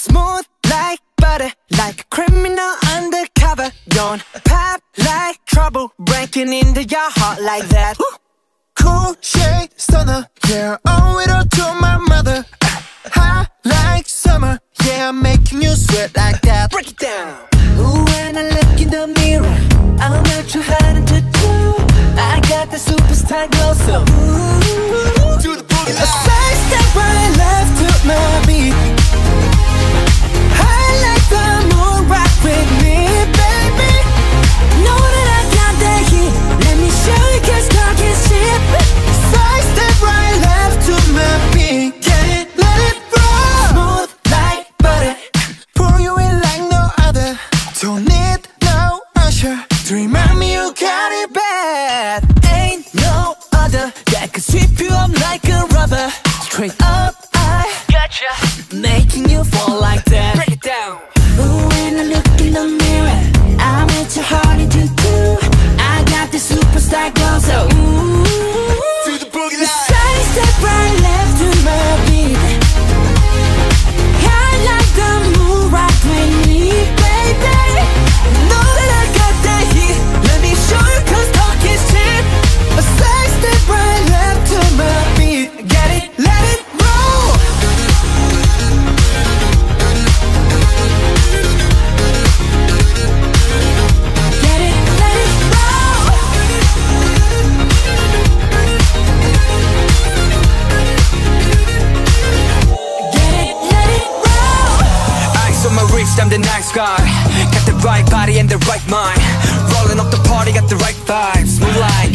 Smooth like butter, like a criminal undercover. Don't pop like trouble, breaking into your heart like that. Cool shade stunner, yeah, owe it all to my mother. Hot like summer, yeah, I'm making you sweat like that. Break it down. Ooh, when I look in the mirror, I'm not too hard to do. I got the superstar glow, so ooh, Do the boogie a side step right left to my beat. I like the moon, rock with me, baby. Know that I got that heat. Let me show you, 'cause talk is cheap. Side step right left to my beat. Get it, let it roll. Smooth like butter. Pour you in like no other. Don't need no usher to remind me you got it bad. Ain't no other that could sweep you up like a rubber. Straight up, I gotcha, making you fall like that. Break it down. Ooh, when I look in the mirror, I'm at your heart to do. I got the superstar glow, so ooh, Do the boogie line. side step right left to my beat. I like the moon, rock with me, baby. Know that I got that heat. Let me show you, 'cause talk is cheap. A side step right left to my beat. Get it, let it roll. Get it, let it roll. Get it, let it roll. Ice on my wrist, I'm the nice guy. Got the right body and the right mind. Rolling up the party, got the right vibes. Move like